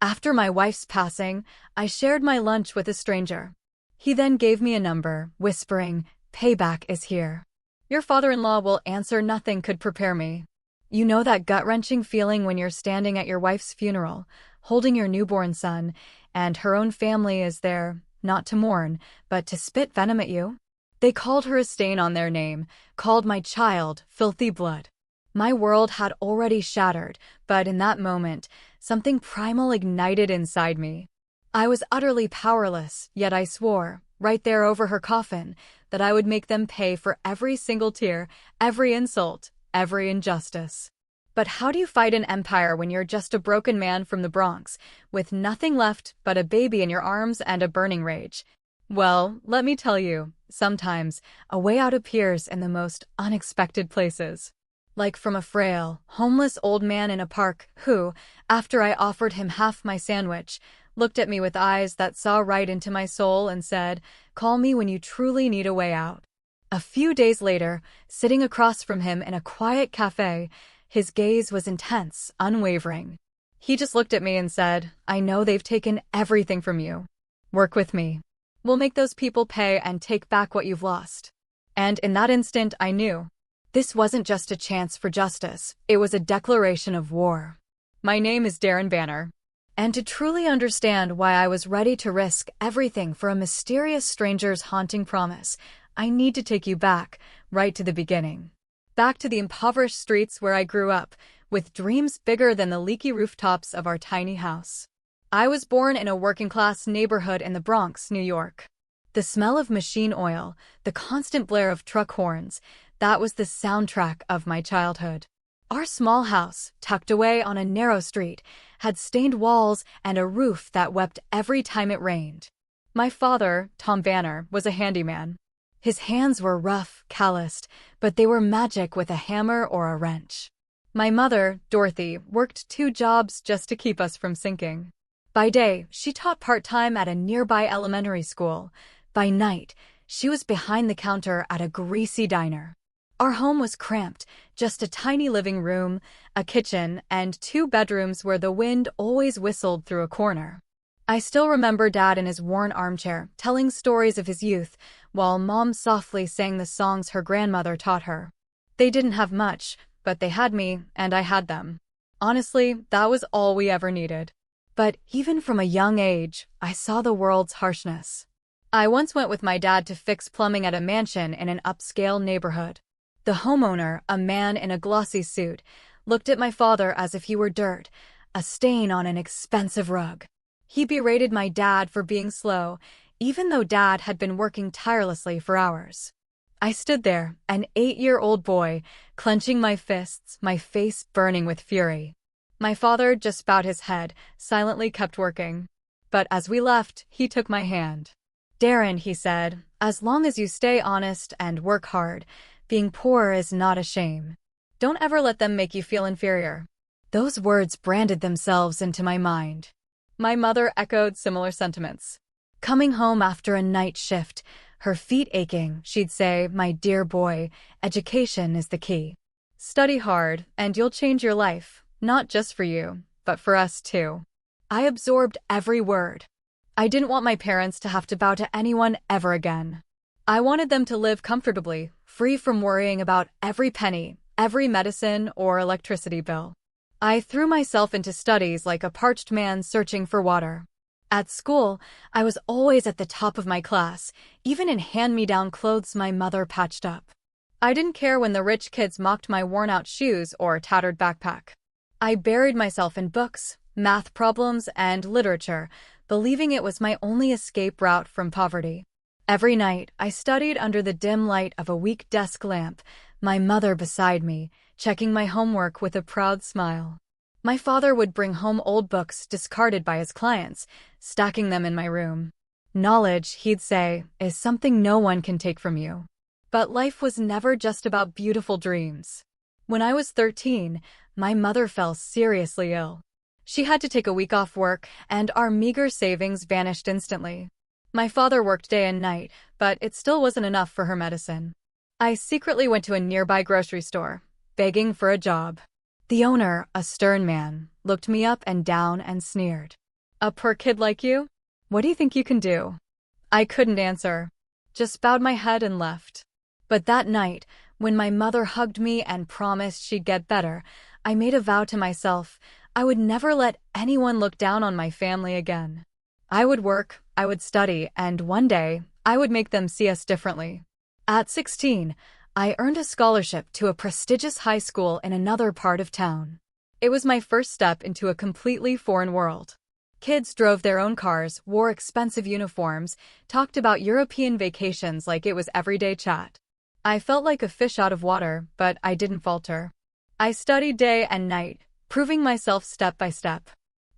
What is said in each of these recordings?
After my wife's passing, I shared my lunch with a stranger. He then gave me a number, whispering, "Payback is here. Your father-in-law will answer." Nothing could prepare me. You know that gut-wrenching feeling when you're standing at your wife's funeral, holding your newborn son, and her own family is there, not to mourn, but to spit venom at you? They called her a stain on their name, called my child filthy blood. My world had already shattered, but in that moment, something primal ignited inside me. I was utterly powerless, yet I swore, right there over her coffin, that I would make them pay for every single tear, every insult, every injustice. But how do you fight an empire when you're just a broken man from the Bronx, with nothing left but a baby in your arms and a burning rage? Well, let me tell you, sometimes a way out appears in the most unexpected places. Like from a frail, homeless old man in a park who, after I offered him half my sandwich, looked at me with eyes that saw right into my soul and said, "Call me when you truly need a way out." A few days later, sitting across from him in a quiet cafe, his gaze was intense, unwavering. He just looked at me and said, "I know they've taken everything from you. Work with me. We'll make those people pay and take back what you've lost." And in that instant, I knew. This wasn't just a chance for justice, it was a declaration of war. My name is Darren Banner. And to truly understand why I was ready to risk everything for a mysterious stranger's haunting promise, I need to take you back, right to the beginning. Back to the impoverished streets where I grew up, with dreams bigger than the leaky rooftops of our tiny house. I was born in a working-class neighborhood in the Bronx, New York. The smell of machine oil, the constant blare of truck horns, that was the soundtrack of my childhood. Our small house, tucked away on a narrow street, had stained walls and a roof that wept every time it rained. My father, Tom Banner, was a handyman. His hands were rough, calloused, but they were magic with a hammer or a wrench. My mother, Dorothy, worked 2 jobs just to keep us from sinking. By day, she taught part-time at a nearby elementary school. By night, she was behind the counter at a greasy diner. Our home was cramped, just a tiny living room, a kitchen, and 2 bedrooms where the wind always whistled through a corner. I still remember Dad in his worn armchair, telling stories of his youth, while Mom softly sang the songs her grandmother taught her. They didn't have much, but they had me, and I had them. Honestly, that was all we ever needed. But even from a young age, I saw the world's harshness. I once went with my dad to fix plumbing at a mansion in an upscale neighborhood. The homeowner, a man in a glossy suit, looked at my father as if he were dirt, a stain on an expensive rug. He berated my dad for being slow, even though Dad had been working tirelessly for hours. I stood there, an 8-year-old boy, clenching my fists, my face burning with fury. My father just bowed his head, silently kept working. But as we left, he took my hand. "Darren," he said, "as long as you stay honest and work hard, being poor is not a shame. Don't ever let them make you feel inferior." Those words branded themselves into my mind. My mother echoed similar sentiments. Coming home after a night shift, her feet aching, she'd say, "My dear boy, education is the key. Study hard, and you'll change your life, not just for you, but for us too." I absorbed every word. I didn't want my parents to have to bow to anyone ever again. I wanted them to live comfortably, free from worrying about every penny, every medicine, or electricity bill. I threw myself into studies like a parched man searching for water. At school, I was always at the top of my class, even in hand-me-down clothes my mother patched up. I didn't care when the rich kids mocked my worn-out shoes or tattered backpack. I buried myself in books, math problems, and literature, believing it was my only escape route from poverty. Every night, I studied under the dim light of a weak desk lamp, my mother beside me, checking my homework with a proud smile. My father would bring home old books discarded by his clients, stacking them in my room. "Knowledge," he'd say, "is something no one can take from you." But life was never just about beautiful dreams. When I was 13, my mother fell seriously ill. She had to take a week off work, and our meager savings vanished instantly. My father worked day and night, but it still wasn't enough for her medicine. I secretly went to a nearby grocery store, begging for a job. The owner, a stern man, looked me up and down and sneered. A poor kid like you? What do you think you can do? I couldn't answer. Just bowed my head and left. But that night, when my mother hugged me and promised she'd get better, I made a vow to myself I would never let anyone look down on my family again. I would work, I would study, and one day, I would make them see us differently. At 16, I earned a scholarship to a prestigious high school in another part of town. It was my first step into a completely foreign world. Kids drove their own cars, wore expensive uniforms, talked about European vacations like it was everyday chat. I felt like a fish out of water, but I didn't falter. I studied day and night, proving myself step by step.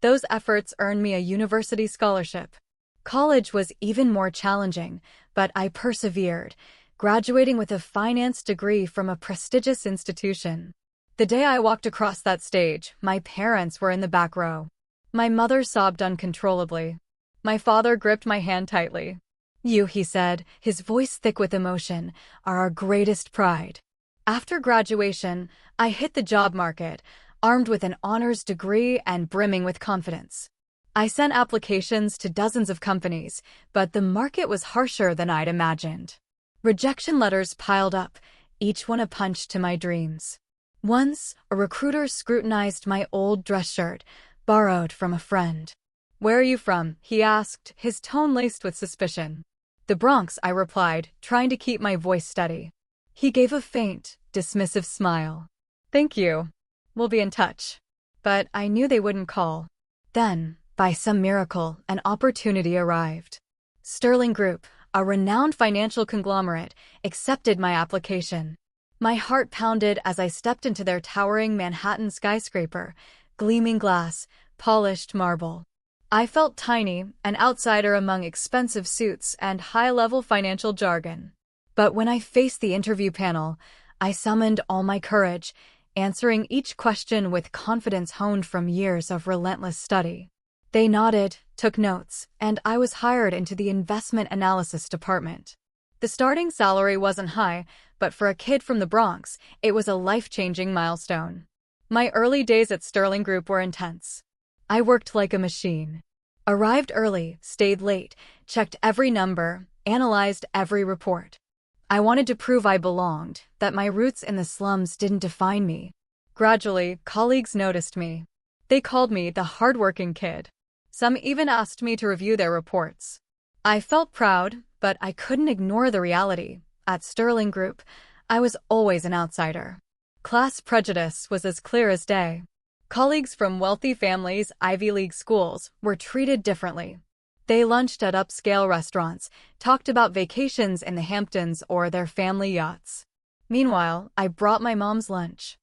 Those efforts earned me a university scholarship. College was even more challenging, but I persevered, graduating with a finance degree from a prestigious institution. The day I walked across that stage, my parents were in the back row. My mother sobbed uncontrollably. My father gripped my hand tightly. "You," he said, his voice thick with emotion, "are our greatest pride." After graduation, I hit the job market, armed with an honors degree and brimming with confidence. I sent applications to dozens of companies, but the market was harsher than I'd imagined. Rejection letters piled up, each one a punch to my dreams. Once, a recruiter scrutinized my old dress shirt, borrowed from a friend. "Where are you from?" he asked, his tone laced with suspicion. "The Bronx," I replied, trying to keep my voice steady. He gave a faint, dismissive smile. "Thank you. We'll be in touch." But I knew they wouldn't call. Then, by some miracle, an opportunity arrived. Sterling Group, a renowned financial conglomerate, accepted my application. My heart pounded as I stepped into their towering Manhattan skyscraper, gleaming glass, polished marble. I felt tiny, an outsider among expensive suits and high-level financial jargon. But when I faced the interview panel, I summoned all my courage, answering each question with confidence honed from years of relentless study. They nodded, took notes, and I was hired into the investment analysis department. The starting salary wasn't high, but for a kid from the Bronx, it was a life-changing milestone. My early days at Sterling Group were intense. I worked like a machine. Arrived early, stayed late, checked every number, analyzed every report. I wanted to prove I belonged, that my roots in the slums didn't define me. Gradually, colleagues noticed me. They called me the hardworking kid. Some even asked me to review their reports. I felt proud, but I couldn't ignore the reality. At Sterling Group, I was always an outsider. Class prejudice was as clear as day. Colleagues from wealthy families, Ivy League schools, were treated differently. They lunched at upscale restaurants, talked about vacations in the Hamptons or their family yachts. Meanwhile, I brought my mom's lunch.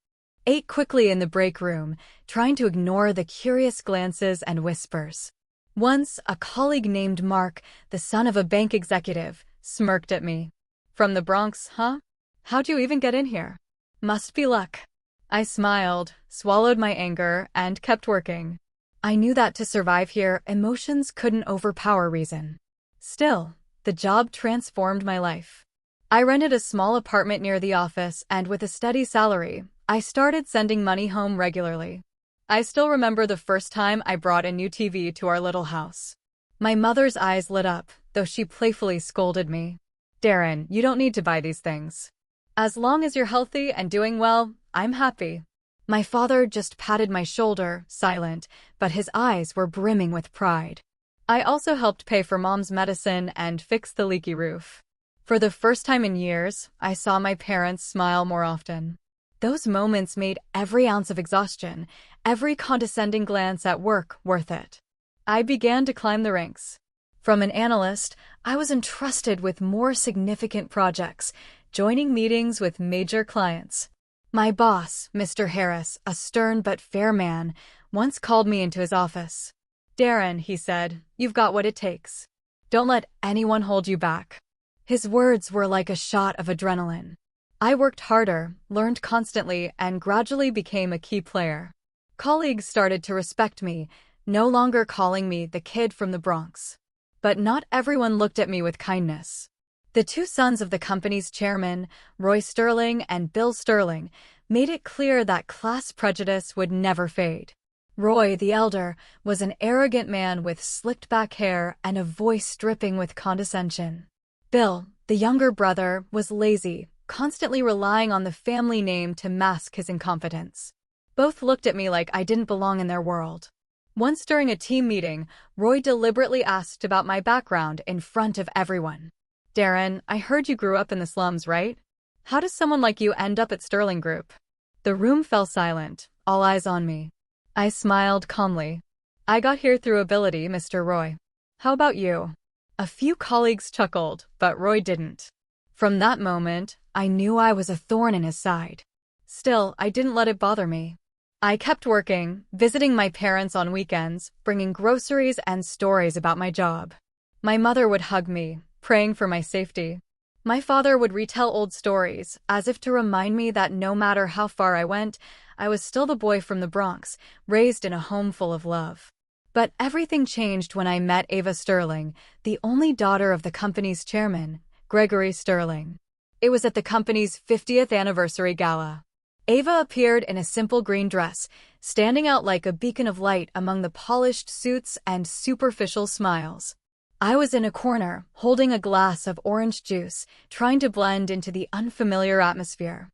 Ate quickly in the break room, trying to ignore the curious glances and whispers. Once, a colleague named Mark, the son of a bank executive, smirked at me. "From the Bronx, huh? How'd you even get in here?" "Must be luck." I smiled, swallowed my anger, and kept working. I knew that to survive here, emotions couldn't overpower reason. Still, the job transformed my life. I rented a small apartment near the office, and with a steady salary, I started sending money home regularly. I still remember the first time I brought a new TV to our little house. My mother's eyes lit up, though she playfully scolded me. "Darren, you don't need to buy these things. As long as you're healthy and doing well, I'm happy." My father just patted my shoulder, silent, but his eyes were brimming with pride. I also helped pay for Mom's medicine and fix the leaky roof. For the first time in years, I saw my parents smile more often. Those moments made every ounce of exhaustion, every condescending glance at work worth it. I began to climb the ranks. From an analyst, I was entrusted with more significant projects, joining meetings with major clients. My boss, Mr. Harris, a stern but fair man, once called me into his office. "Darren," he said, "you've got what it takes. Don't let anyone hold you back." His words were like a shot of adrenaline. I worked harder, learned constantly, and gradually became a key player. Colleagues started to respect me, no longer calling me the kid from the Bronx. But not everyone looked at me with kindness. The two sons of the company's chairman, Roy Sterling and Bill Sterling, made it clear that class prejudice would never fade. Roy, the elder, was an arrogant man with slicked back hair and a voice dripping with condescension. Bill, the younger brother, was lazy, constantly relying on the family name to mask his incompetence. Both looked at me like I didn't belong in their world. Once during a team meeting, Roy deliberately asked about my background in front of everyone. "Darren, I heard you grew up in the slums, right? How does someone like you end up at Sterling Group?" The room fell silent, all eyes on me. I smiled calmly. "I got here through ability, Mr. Roy. How about you?" A few colleagues chuckled, but Roy didn't. From that moment, I knew I was a thorn in his side. Still, I didn't let it bother me. I kept working, visiting my parents on weekends, bringing groceries and stories about my job. My mother would hug me, praying for my safety. My father would retell old stories, as if to remind me that no matter how far I went, I was still the boy from the Bronx, raised in a home full of love. But everything changed when I met Ava Sterling, the only daughter of the company's chairman, Gregory Sterling. It was at the company's 50th anniversary gala. Ava appeared in a simple green dress, standing out like a beacon of light among the polished suits and superficial smiles. I was in a corner, holding a glass of orange juice, trying to blend into the unfamiliar atmosphere.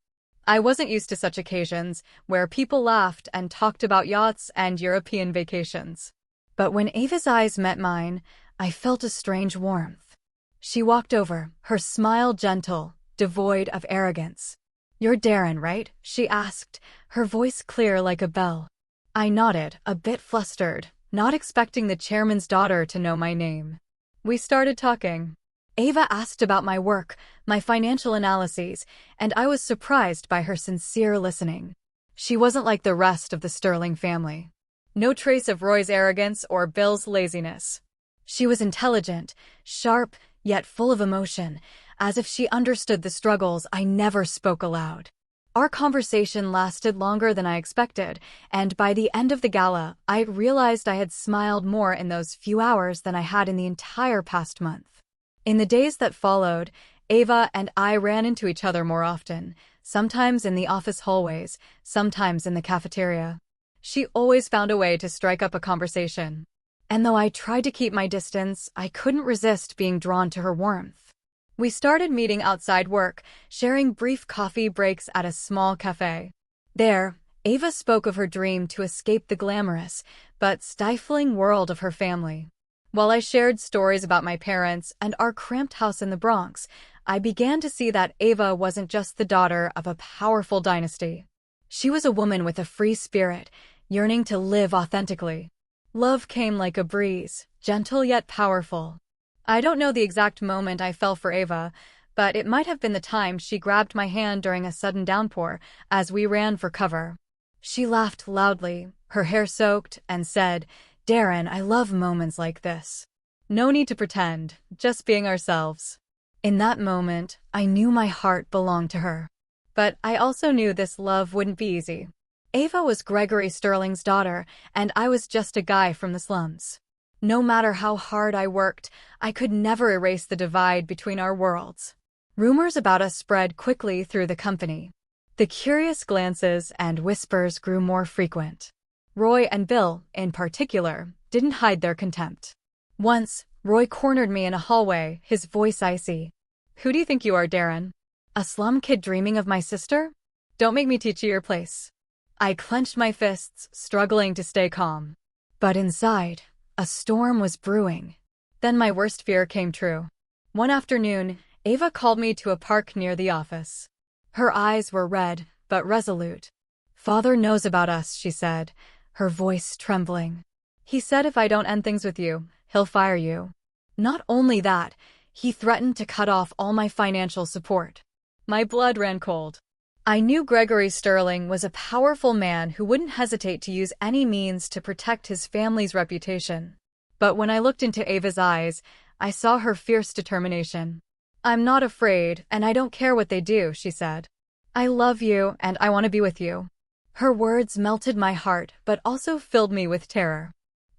I wasn't used to such occasions, where people laughed and talked about yachts and European vacations. But when Ava's eyes met mine, I felt a strange warmth. She walked over, her smile gentle, devoid of arrogance. "You're Darren, right?" she asked, her voice clear like a bell. I nodded, a bit flustered, not expecting the chairman's daughter to know my name. We started talking. Ava asked about my work, my financial analyses, and I was surprised by her sincere listening. She wasn't like the rest of the Sterling family. No trace of Roy's arrogance or Bill's laziness. She was intelligent, sharp, yet full of emotion, as if she understood the struggles I never spoke aloud. Our conversation lasted longer than I expected, and by the end of the gala, I realized I had smiled more in those few hours than I had in the entire past month. In the days that followed, Ava and I ran into each other more often, sometimes in the office hallways, sometimes in the cafeteria. She always found a way to strike up a conversation. And though I tried to keep my distance, I couldn't resist being drawn to her warmth. We started meeting outside work, sharing brief coffee breaks at a small cafe. There, Ava spoke of her dream to escape the glamorous, but stifling world of her family. While I shared stories about my parents and our cramped house in the Bronx, I began to see that Ava wasn't just the daughter of a powerful dynasty. She was a woman with a free spirit, yearning to live authentically. Love came like a breeze, gentle yet powerful. I don't know the exact moment I fell for Ava, but it might have been the time she grabbed my hand during a sudden downpour as we ran for cover. She laughed loudly, her hair soaked, and said, "Darren, I love moments like this. No need to pretend, just being ourselves." In that moment, I knew my heart belonged to her. But I also knew this love wouldn't be easy. Ava was Gregory Sterling's daughter, and I was just a guy from the slums. No matter how hard I worked, I could never erase the divide between our worlds. Rumors about us spread quickly through the company. The curious glances and whispers grew more frequent. Roy and Bill, in particular, didn't hide their contempt. Once, Roy cornered me in a hallway, his voice icy. "Who do you think you are, Darren? A slum kid dreaming of my sister? Don't make me teach you your place." I clenched my fists, struggling to stay calm. But inside, a storm was brewing. Then my worst fear came true. One afternoon, Ava called me to a park near the office. Her eyes were red, but resolute. "Father knows about us," she said, her voice trembling. "He said if I don't end things with you, he'll fire you. Not only that, he threatened to cut off all my financial support." My blood ran cold. I knew Gregory Sterling was a powerful man who wouldn't hesitate to use any means to protect his family's reputation. But when I looked into Ava's eyes, I saw her fierce determination. "I'm not afraid, and I don't care what they do," she said. "I love you, and I want to be with you." Her words melted my heart, but also filled me with terror.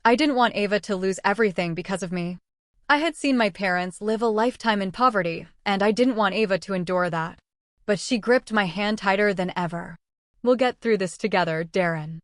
I didn't want Ava to lose everything because of me. I had seen my parents live a lifetime in poverty, and I didn't want Ava to endure that. But she gripped my hand tighter than ever. "We'll get through this together, Darren.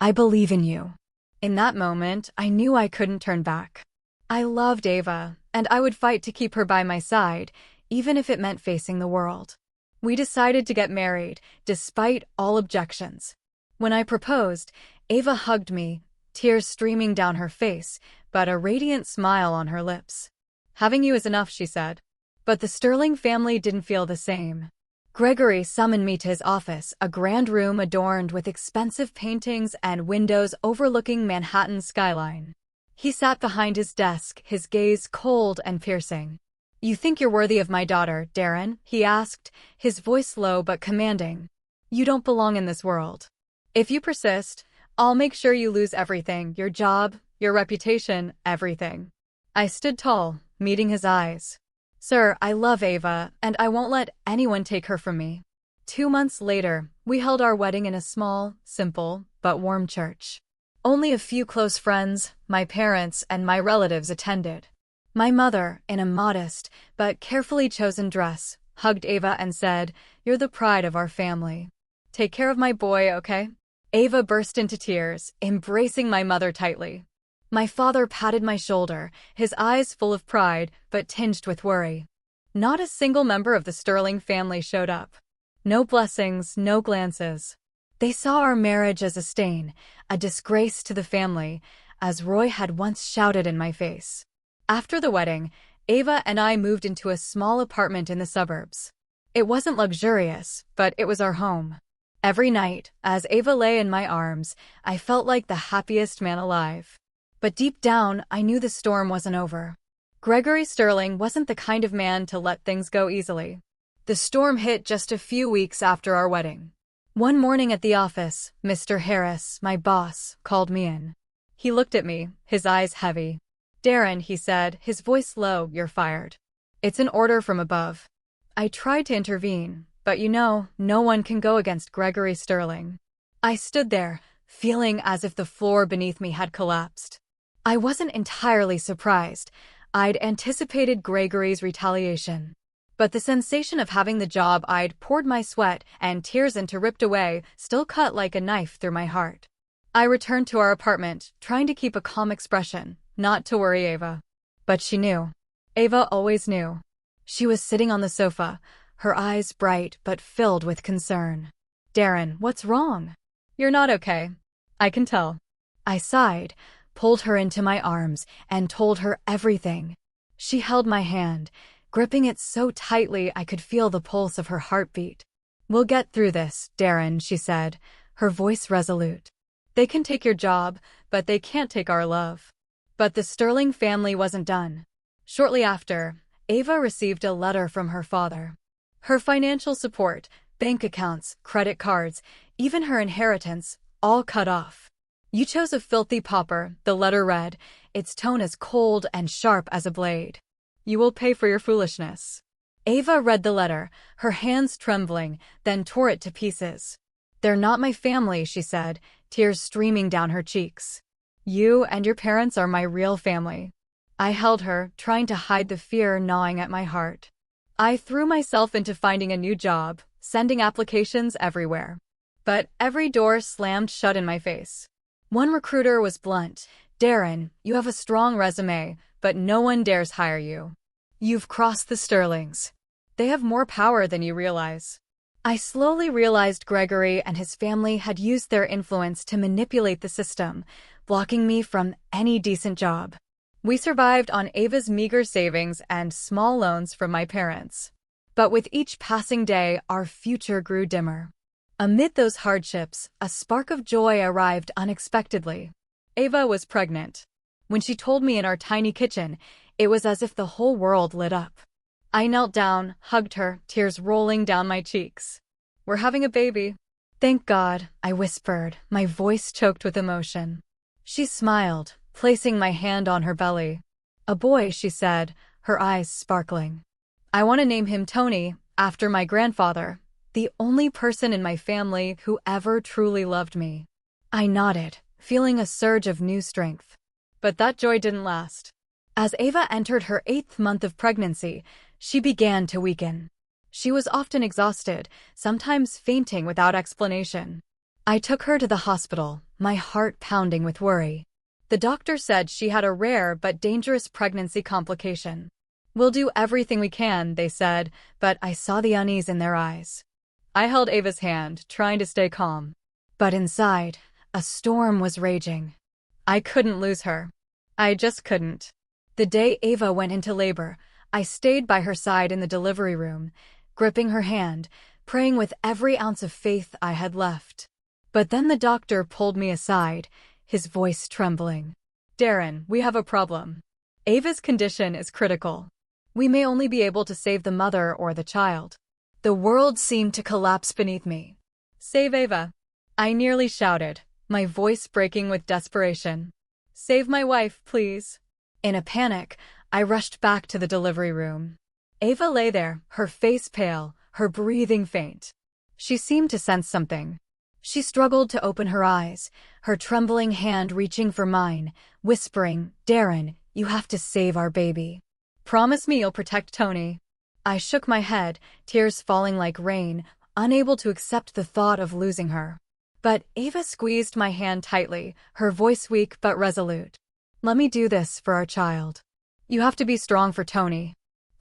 I believe in you." In that moment, I knew I couldn't turn back. I loved Ava, and I would fight to keep her by my side, even if it meant facing the world. We decided to get married, despite all objections. When I proposed, Ava hugged me, tears streaming down her face, but a radiant smile on her lips. "Having you is enough," she said. But the Sterling family didn't feel the same. Gregory summoned me to his office, a grand room adorned with expensive paintings and windows overlooking Manhattan's skyline. He sat behind his desk, his gaze cold and piercing. "You think you're worthy of my daughter, Darren?" he asked, his voice low but commanding. "You don't belong in this world. If you persist, I'll make sure you lose everything, your job, your reputation, everything." I stood tall, meeting his eyes. "Sir, I love Ava, and I won't let anyone take her from me." 2 months later, we held our wedding in a small, simple, but warm church. Only a few close friends, my parents, and my relatives attended. My mother, in a modest, but carefully chosen dress, hugged Ava and said, "You're the pride of our family. Take care of my boy, okay?" Ava burst into tears, embracing my mother tightly. My father patted my shoulder, his eyes full of pride, but tinged with worry. Not a single member of the Sterling family showed up. No blessings, no glances. They saw our marriage as a stain, a disgrace to the family, as Roy had once shouted in my face. After the wedding, Ava and I moved into a small apartment in the suburbs. It wasn't luxurious, but it was our home. Every night, as Ava lay in my arms, I felt like the happiest man alive. But deep down, I knew the storm wasn't over. Gregory Sterling wasn't the kind of man to let things go easily. The storm hit just a few weeks after our wedding. One morning at the office, Mr. Harris, my boss, called me in. He looked at me, his eyes heavy. "Darren," he said, his voice low, "you're fired. It's an order from above." I tried to intervene, but no one can go against Gregory Sterling. I stood there, feeling as if the floor beneath me had collapsed. I wasn't entirely surprised. I'd anticipated Gregory's retaliation. But the sensation of having the job I'd poured my sweat and tears into ripped away still cut like a knife through my heart. I returned to our apartment, trying to keep a calm expression, not to worry Ava. But she knew. Ava always knew. She was sitting on the sofa, her eyes bright but filled with concern. "Darren, what's wrong? You're not okay. I can tell." I sighed, pulled her into my arms, and told her everything. She held my hand, gripping it so tightly I could feel the pulse of her heartbeat. "We'll get through this, Darren," she said, her voice resolute. "They can take your job, but they can't take our love." But the Sterling family wasn't done. Shortly after, Ava received a letter from her father. Her financial support, bank accounts, credit cards, even her inheritance, all cut off. "You chose a filthy pauper," the letter read, its tone as cold and sharp as a blade. "You will pay for your foolishness." Ava read the letter, her hands trembling, then tore it to pieces. "They're not my family," she said, tears streaming down her cheeks. "You and your parents are my real family." I held her, trying to hide the fear gnawing at my heart. I threw myself into finding a new job, sending applications everywhere. But every door slammed shut in my face. One recruiter was blunt. "Darren, you have a strong resume, but no one dares hire you. You've crossed the Sterlings. They have more power than you realize." I slowly realized Gregory and his family had used their influence to manipulate the system, blocking me from any decent job. We survived on Ava's meager savings and small loans from my parents. But with each passing day, our future grew dimmer. Amid those hardships, a spark of joy arrived unexpectedly. Ava was pregnant. When she told me in our tiny kitchen, it was as if the whole world lit up. I knelt down, hugged her, tears rolling down my cheeks. "We're having a baby." "Thank God," I whispered, my voice choked with emotion. She smiled, placing my hand on her belly. "A boy," she said, her eyes sparkling. "I want to name him Tony, after my grandfather, the only person in my family who ever truly loved me." I nodded, feeling a surge of new strength. But that joy didn't last. As Ava entered her 8th month of pregnancy, she began to weaken. She was often exhausted, sometimes fainting without explanation. I took her to the hospital, my heart pounding with worry. The doctor said she had a rare but dangerous pregnancy complication. We'll do everything we can, they said, but I saw the unease in their eyes. I held Ava's hand, trying to stay calm. But inside, a storm was raging. I couldn't lose her. I just couldn't. The day Ava went into labor, I stayed by her side in the delivery room, gripping her hand, praying with every ounce of faith I had left. But then the doctor pulled me aside, his voice trembling. Darren, we have a problem. Ava's condition is critical. We may only be able to save the mother or the child. The world seemed to collapse beneath me. Save Ava. I nearly shouted, my voice breaking with desperation. Save my wife, please. In a panic, I rushed back to the delivery room. Ava lay there, her face pale, her breathing faint. She seemed to sense something. She struggled to open her eyes, her trembling hand reaching for mine, whispering, Darren, you have to save our baby. Promise me you'll protect Tony. I shook my head, tears falling like rain, unable to accept the thought of losing her. But Ava squeezed my hand tightly, her voice weak but resolute. Let me do this for our child. You have to be strong for Tony.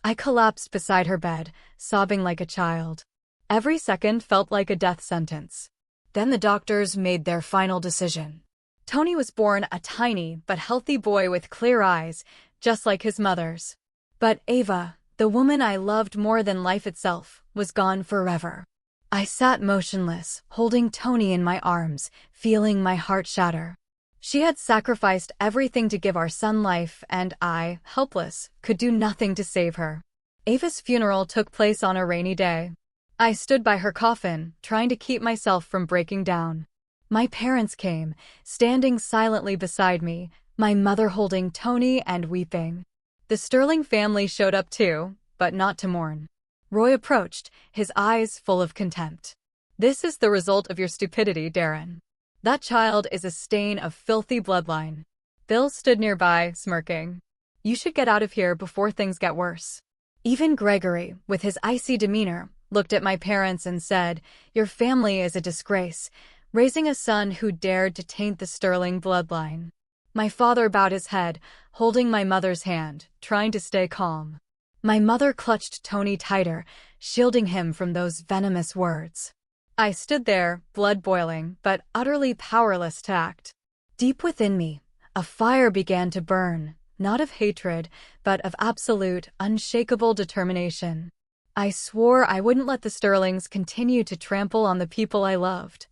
I collapsed beside her bed, sobbing like a child. Every second felt like a death sentence. Then the doctors made their final decision. Tony was born a tiny but healthy boy with clear eyes, just like his mother's. But Ava, the woman I loved more than life itself, was gone forever. I sat motionless, holding Tony in my arms, feeling my heart shatter. She had sacrificed everything to give our son life, and I, helpless, could do nothing to save her. Ava's funeral took place on a rainy day. I stood by her coffin, trying to keep myself from breaking down. My parents came, standing silently beside me, my mother holding Tony and weeping. The Sterling family showed up too, but not to mourn. Roy approached, his eyes full of contempt. This is the result of your stupidity, Darren. That child is a stain of filthy bloodline. Bill stood nearby, smirking. You should get out of here before things get worse. Even Gregory, with his icy demeanor, looked at my parents and said, your family is a disgrace, raising a son who dared to taint the Sterling bloodline. My father bowed his head, holding my mother's hand, trying to stay calm. My mother clutched Tony tighter, shielding him from those venomous words. I stood there, blood boiling, but utterly powerless to act. Deep within me, a fire began to burn, not of hatred, but of absolute, unshakable determination. I swore I wouldn't let the Sterlings continue to trample on the people I loved.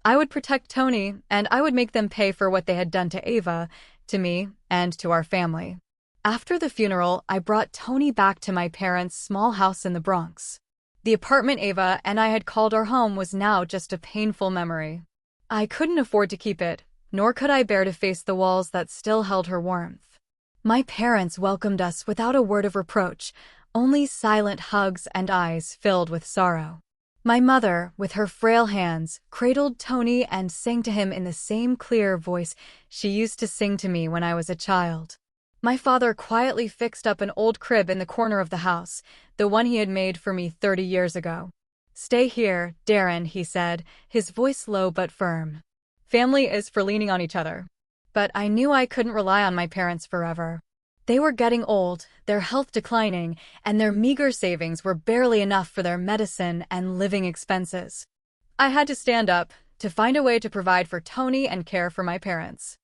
I would protect Tony, and I would make them pay for what they had done to Ava, to me, and to our family. After the funeral, I brought Tony back to my parents' small house in the Bronx. The apartment Ava and I had called our home was now just a painful memory. I couldn't afford to keep it, nor could I bear to face the walls that still held her warmth. My parents welcomed us without a word of reproach, only silent hugs and eyes filled with sorrow. My mother, with her frail hands, cradled Tony and sang to him in the same clear voice she used to sing to me when I was a child. My father quietly fixed up an old crib in the corner of the house, the one he had made for me 30 years ago. Stay here, Darren, he said, his voice low but firm. Family is for leaning on each other. But I knew I couldn't rely on my parents forever. They were getting old, their health declining, and their meager savings were barely enough for their medicine and living expenses. I had to stand up, to find a way to provide for Tony and care for my parents.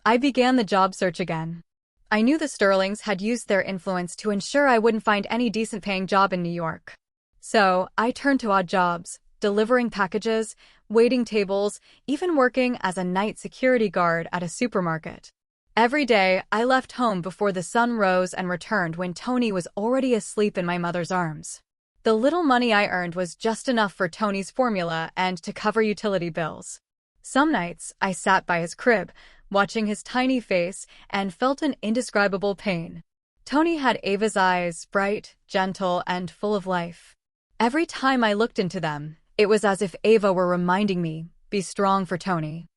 I began the job search again. I knew the Sterlings had used their influence to ensure I wouldn't find any decent-paying job in New York. So, I turned to odd jobs, delivering packages, waiting tables, even working as a night security guard at a supermarket. Every day, I left home before the sun rose and returned when Tony was already asleep in my mother's arms. The little money I earned was just enough for Tony's formula and to cover utility bills. Some nights, I sat by his crib, watching his tiny face, and felt an indescribable pain. Tony had Ava's eyes, bright, gentle, and full of life. Every time I looked into them, it was as if Ava were reminding me, be strong for Tony.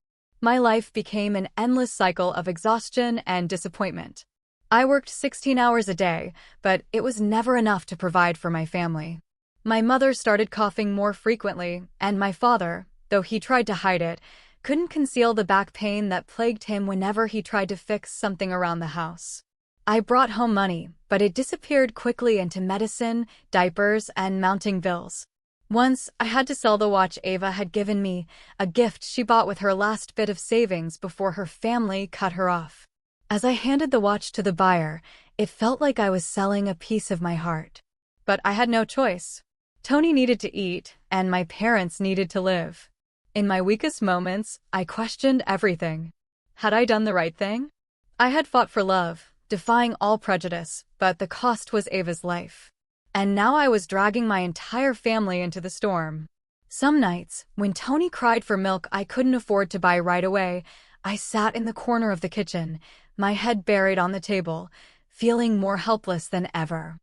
My life became an endless cycle of exhaustion and disappointment. I worked 16 hours a day, but it was never enough to provide for my family. My mother started coughing more frequently, and my father, though he tried to hide it, couldn't conceal the back pain that plagued him whenever he tried to fix something around the house. I brought home money, but it disappeared quickly into medicine, diapers, and mounting bills. Once, I had to sell the watch Ava had given me, a gift she bought with her last bit of savings before her family cut her off. As I handed the watch to the buyer, it felt like I was selling a piece of my heart. But I had no choice. Tony needed to eat, and my parents needed to live. In my weakest moments, I questioned everything. Had I done the right thing? I had fought for love, defying all prejudice, but the cost was Ava's life. And now I was dragging my entire family into the storm. Some nights, when Tony cried for milk I couldn't afford to buy right away, I sat in the corner of the kitchen, my head buried on the table, feeling more helpless than ever.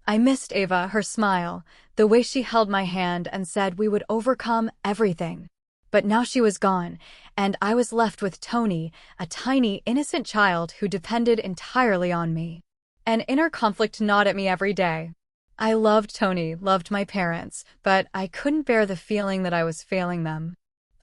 I missed Ava, her smile, the way she held my hand and said we would overcome everything. But now she was gone, and I was left with Tony, a tiny, innocent child who depended entirely on me. An inner conflict gnawed at me every day. I loved Tony, loved my parents, but I couldn't bear the feeling that I was failing them.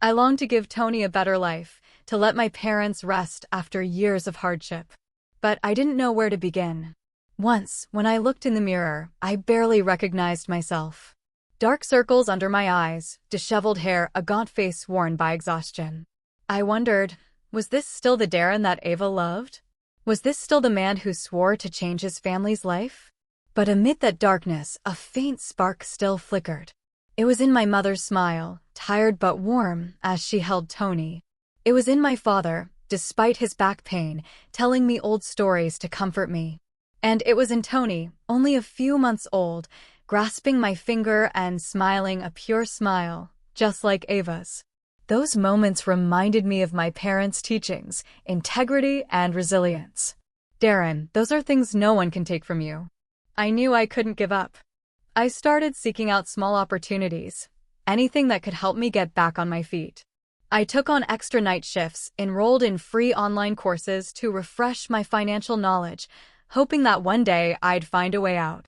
I longed to give Tony a better life, to let my parents rest after years of hardship. But I didn't know where to begin. Once, when I looked in the mirror, I barely recognized myself. Dark circles under my eyes, disheveled hair, a gaunt face worn by exhaustion. I wondered, was this still the Darren that Ava loved? Was this still the man who swore to change his family's life? But amid that darkness, a faint spark still flickered. It was in my mother's smile, tired but warm, as she held Tony. It was in my father, despite his back pain, telling me old stories to comfort me. And it was in Tony, only a few months old, grasping my finger and smiling a pure smile, just like Ava's. Those moments reminded me of my parents' teachings, integrity and resilience. Darren, those are things no one can take from you. I knew I couldn't give up. I started seeking out small opportunities, anything that could help me get back on my feet. I took on extra night shifts, enrolled in free online courses to refresh my financial knowledge, hoping that one day I'd find a way out.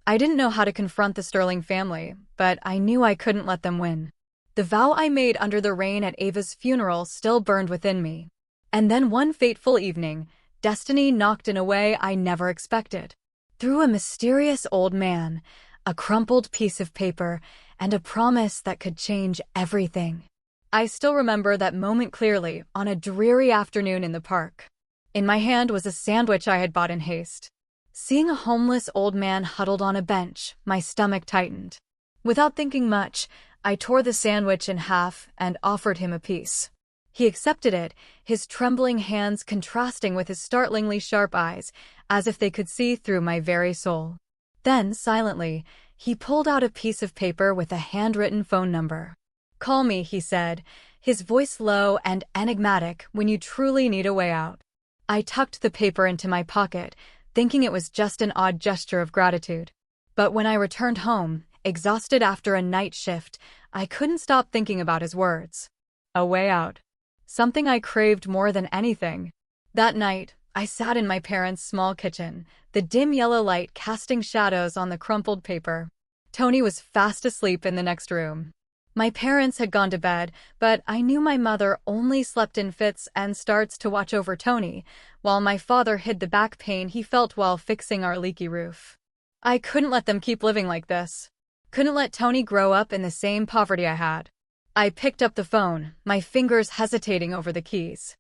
I didn't know how to confront the Sterling family, but I knew I couldn't let them win. The vow I made under the rain at Ava's funeral still burned within me. And then one fateful evening, destiny knocked in a way I never expected. Through a mysterious old man, a crumpled piece of paper, and a promise that could change everything. I still remember that moment clearly, on a dreary afternoon in the park. In my hand was a sandwich I had bought in haste. Seeing a homeless old man huddled on a bench, my stomach tightened. Without thinking much, I tore the sandwich in half and offered him a piece. He accepted it, his trembling hands contrasting with his startlingly sharp eyes, as if they could see through my very soul. Then, silently, he pulled out a piece of paper with a handwritten phone number. "Call me," he said, his voice low and enigmatic, "when you truly need a way out." I tucked the paper into my pocket, thinking it was just an odd gesture of gratitude. But when I returned home, exhausted after a night shift, I couldn't stop thinking about his words. A way out. Something I craved more than anything. That night, I sat in my parents' small kitchen, the dim yellow light casting shadows on the crumpled paper. Tony was fast asleep in the next room. My parents had gone to bed, but I knew my mother only slept in fits and starts to watch over Tony, while my father hid the back pain he felt while fixing our leaky roof. I couldn't let them keep living like this. Couldn't let Tony grow up in the same poverty I had. I picked up the phone, my fingers hesitating over the keys.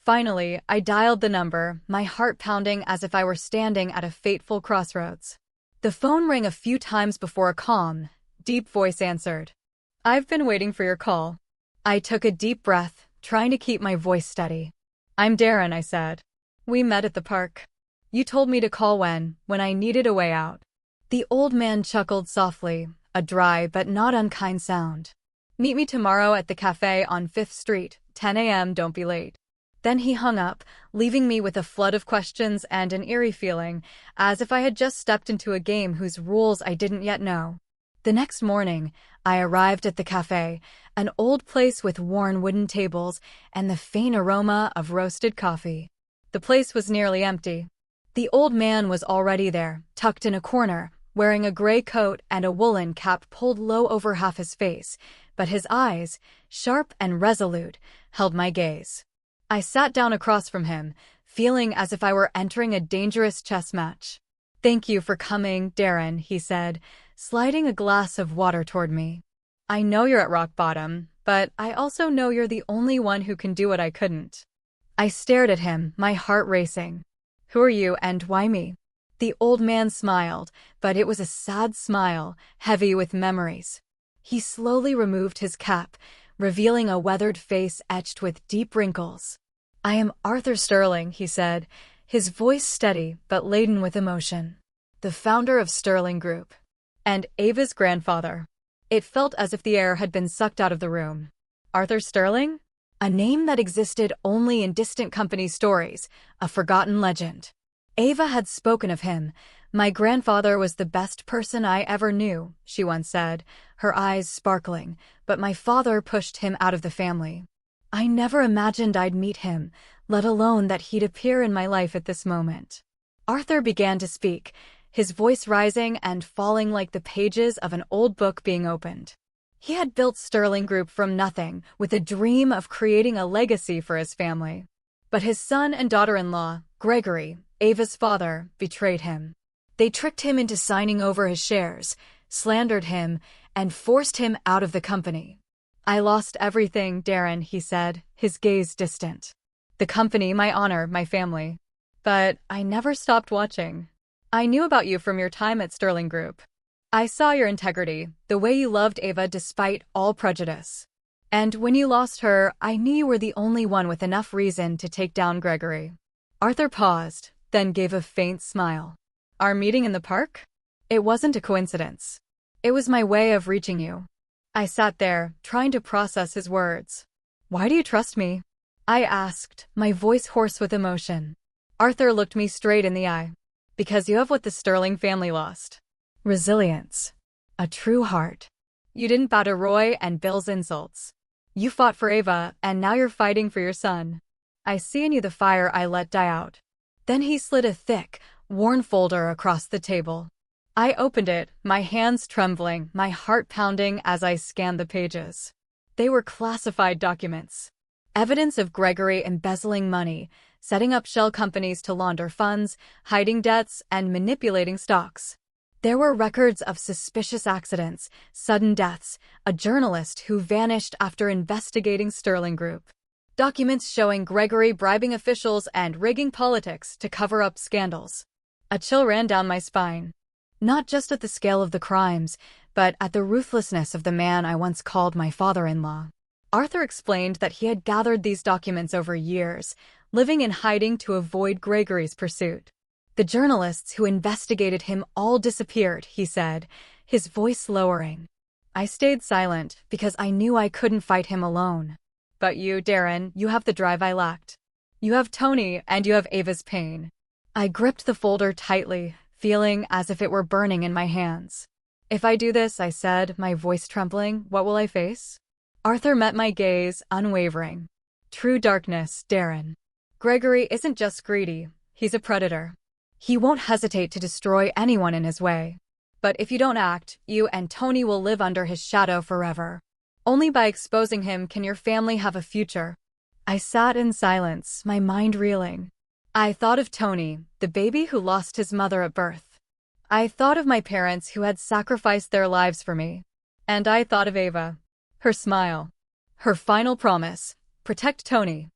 Finally, I dialed the number, my heart pounding as if I were standing at a fateful crossroads. The phone rang a few times before a calm, deep voice answered. "I've been waiting for your call." I took a deep breath, trying to keep my voice steady. "I'm Darren," I said. "We met at the park. You told me to call when I needed a way out." The old man chuckled softly, a dry but not unkind sound. "Meet me tomorrow at the cafe on 5th Street, 10 a.m., don't be late." Then he hung up, leaving me with a flood of questions and an eerie feeling, as if I had just stepped into a game whose rules I didn't yet know. The next morning, I arrived at the cafe, an old place with worn wooden tables and the faint aroma of roasted coffee. The place was nearly empty. The old man was already there, tucked in a corner, wearing a gray coat and a woolen cap pulled low over half his face, but his eyes, sharp and resolute, held my gaze. I sat down across from him, feeling as if I were entering a dangerous chess match. "Thank you for coming, Darren," he said, sliding a glass of water toward me. "I know you're at rock bottom, but I also know you're the only one who can do what I couldn't." I stared at him, my heart racing. "Who are you and why me?" The old man smiled, but it was a sad smile, heavy with memories. He slowly removed his cap, revealing a weathered face etched with deep wrinkles. "I am Arthur Sterling," he said, his voice steady but laden with emotion. "The founder of Sterling Group. And Ava's grandfather." It felt as if the air had been sucked out of the room. Arthur Sterling? A name that existed only in distant company stories, a forgotten legend. Ava had spoken of him. "My grandfather was the best person I ever knew," she once said, her eyes sparkling, "but my father pushed him out of the family. I never imagined I'd meet him, let alone that he'd appear in my life at this moment." Arthur began to speak, his voice rising and falling like the pages of an old book being opened. He had built Sterling Group from nothing, with a dream of creating a legacy for his family. But his son and daughter-in-law, Gregory, Ava's father, betrayed him. They tricked him into signing over his shares, slandered him, and forced him out of the company. "I lost everything, Darren," he said, his gaze distant. "The company, my honor, my family. But I never stopped watching. I knew about you from your time at Sterling Group. I saw your integrity, the way you loved Ava despite all prejudice. And when you lost her, I knew you were the only one with enough reason to take down Gregory." Arthur paused, then gave a faint smile. "Our meeting in the park? It wasn't a coincidence. It was my way of reaching you." I sat there, trying to process his words. "Why do you trust me?" I asked, my voice hoarse with emotion. Arthur looked me straight in the eye. "Because you have what the Sterling family lost. Resilience. A true heart. You didn't bow to Roy and Bill's insults. You fought for Ava, and now you're fighting for your son. I see in you the fire I let die out." Then he slid a thick, worn folder across the table. I opened it, my hands trembling, my heart pounding as I scanned the pages. They were classified documents. Evidence of Gregory embezzling money, setting up shell companies to launder funds, hiding debts, and manipulating stocks. There were records of suspicious accidents, sudden deaths, a journalist who vanished after investigating Sterling Group. Documents showing Gregory bribing officials and rigging politics to cover up scandals. A chill ran down my spine. Not just at the scale of the crimes, but at the ruthlessness of the man I once called my father-in-law. Arthur explained that he had gathered these documents over years, living in hiding to avoid Gregory's pursuit. The journalists who investigated him all disappeared, he said, his voice lowering. I stayed silent because I knew I couldn't fight him alone. "But you, Darren, you have the drive I lacked. You have Tony and you have Ava's pain." I gripped the folder tightly, feeling as if it were burning in my hands. "If I do this," I said, my voice trembling, "what will I face?" Arthur met my gaze, unwavering. "True darkness, Darren. Gregory isn't just greedy, he's a predator. He won't hesitate to destroy anyone in his way. But if you don't act, you and Tony will live under his shadow forever. Only by exposing him can your family have a future." I sat in silence, my mind reeling. I thought of Tony, the baby who lost his mother at birth. I thought of my parents who had sacrificed their lives for me. And I thought of Ava. Her smile. Her final promise. Protect Tony.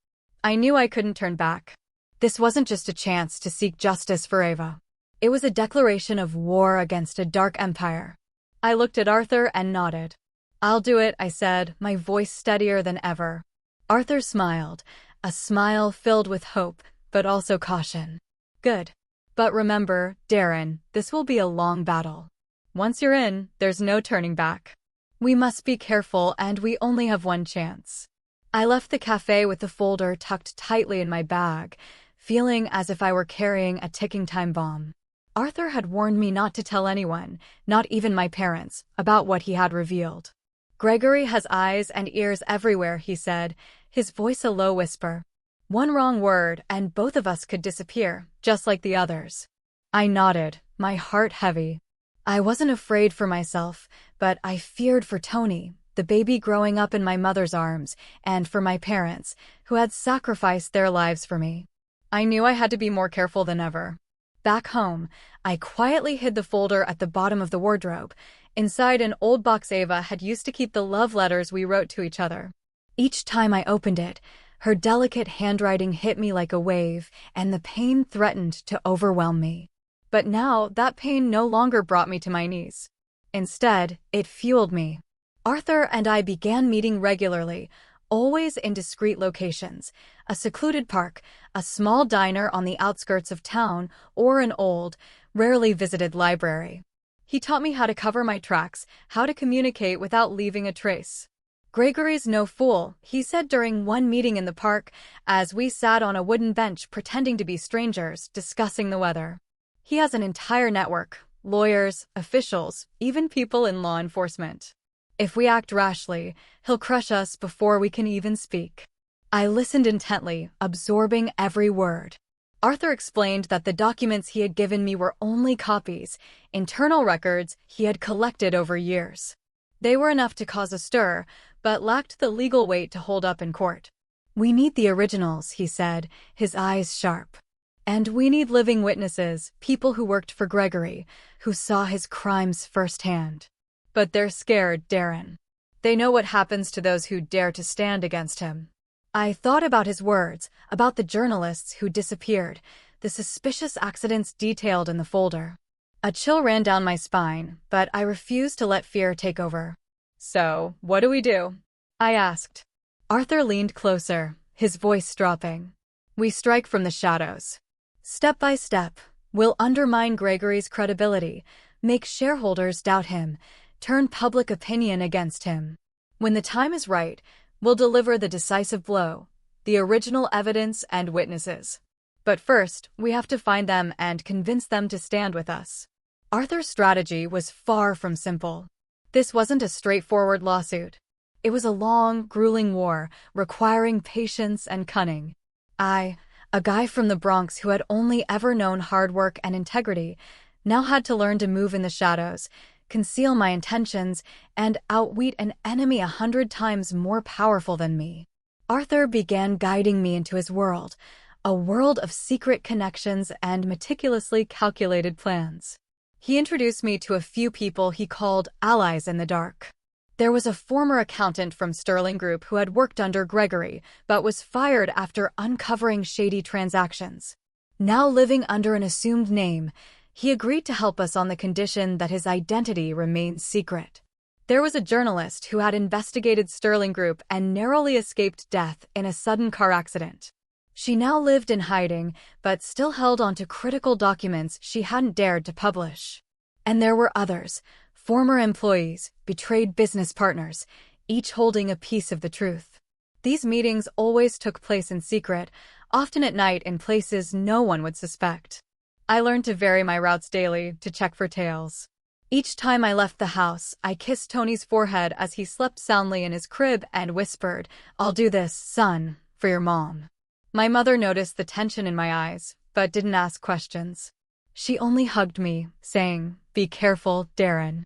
I knew I couldn't turn back. This wasn't just a chance to seek justice for Ava. It was a declaration of war against a dark empire. I looked at Arthur and nodded. "I'll do it," I said, my voice steadier than ever. Arthur smiled, a smile filled with hope, but also caution. "Good. But remember, Darren, this will be a long battle. Once you're in, there's no turning back. We must be careful, and we only have one chance." I left the cafe with the folder tucked tightly in my bag, feeling as if I were carrying a ticking time bomb. Arthur had warned me not to tell anyone, not even my parents, about what he had revealed. "Gregory has eyes and ears everywhere," he said, his voice a low whisper. "One wrong word, and both of us could disappear, just like the others." I nodded, my heart heavy. I wasn't afraid for myself, but I feared for Tony, the baby growing up in my mother's arms, and for my parents, who had sacrificed their lives for me. I knew I had to be more careful than ever. Back home, I quietly hid the folder at the bottom of the wardrobe. Inside an old box Ava had used to keep the love letters we wrote to each other. Each time I opened it, her delicate handwriting hit me like a wave, and the pain threatened to overwhelm me. But now, that pain no longer brought me to my knees. Instead, it fueled me. Arthur and I began meeting regularly, always in discreet locations: a secluded park, a small diner on the outskirts of town, or an old, rarely visited library. He taught me how to cover my tracks, how to communicate without leaving a trace. "Gregory's no fool," he said during one meeting in the park, as we sat on a wooden bench pretending to be strangers, discussing the weather. "He has an entire network: lawyers, officials, even people in law enforcement. If we act rashly, he'll crush us before we can even speak." I listened intently, absorbing every word. Arthur explained that the documents he had given me were only copies, internal records he had collected over years. They were enough to cause a stir, but lacked the legal weight to hold up in court. "We need the originals," he said, his eyes sharp. "And we need living witnesses, people who worked for Gregory, who saw his crimes firsthand. But they're scared, Darren. They know what happens to those who dare to stand against him." I thought about his words, about the journalists who disappeared, the suspicious accidents detailed in the folder. A chill ran down my spine, but I refused to let fear take over. "So, what do we do?" I asked. Arthur leaned closer, his voice dropping. "We strike from the shadows. Step by step, we'll undermine Gregory's credibility, make shareholders doubt him, turn public opinion against him. When the time is right, we'll deliver the decisive blow, the original evidence and witnesses. But first, we have to find them and convince them to stand with us." Arthur's strategy was far from simple. This wasn't a straightforward lawsuit. It was a long, grueling war, requiring patience and cunning. I, a guy from the Bronx who had only ever known hard work and integrity, now had to learn to move in the shadows, conceal my intentions, and outwit an enemy 100 times more powerful than me. Arthur began guiding me into his world, a world of secret connections and meticulously calculated plans. He introduced me to a few people he called allies in the dark. There was a former accountant from Sterling Group who had worked under Gregory, but was fired after uncovering shady transactions. Now living under an assumed name, he agreed to help us on the condition that his identity remained secret. There was a journalist who had investigated Sterling Group and narrowly escaped death in a sudden car accident. She now lived in hiding, but still held onto critical documents she hadn't dared to publish. And there were others, former employees, betrayed business partners, each holding a piece of the truth. These meetings always took place in secret, often at night in places no one would suspect. I learned to vary my routes daily to check for tails. Each time I left the house, I kissed Tony's forehead as he slept soundly in his crib and whispered, "I'll do this, son, for your mom." My mother noticed the tension in my eyes, but didn't ask questions. She only hugged me, saying, "Be careful, Darren.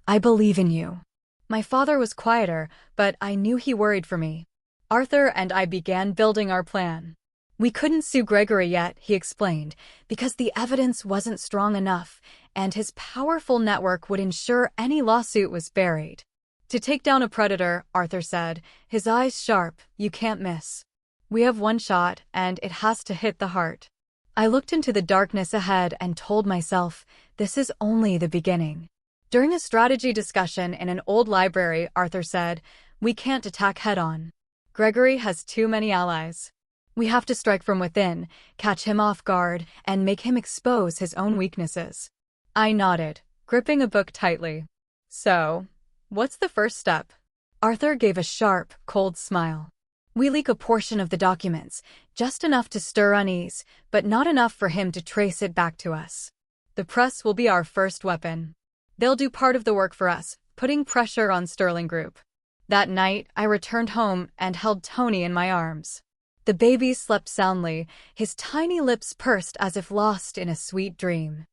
I believe in you." My father was quieter, but I knew he worried for me. Arthur and I began building our plan. "We couldn't sue Gregory yet," he explained, "because the evidence wasn't strong enough, and his powerful network would ensure any lawsuit was buried." "To take down a predator," Arthur said, his eyes sharp, "you can't miss. We have one shot, and it has to hit the heart." I looked into the darkness ahead and told myself, this is only the beginning. During a strategy discussion in an old library, Arthur said, "We can't attack head-on. Gregory has too many allies. We have to strike from within, catch him off guard, and make him expose his own weaknesses." I nodded, gripping a book tightly. "So, what's the first step?" Arthur gave a sharp, cold smile. "We leak a portion of the documents, just enough to stir unease, but not enough for him to trace it back to us. The press will be our first weapon. They'll do part of the work for us, putting pressure on Sterling Group." That night, I returned home and held Tony in my arms. The baby slept soundly, his tiny lips pursed as if lost in a sweet dream.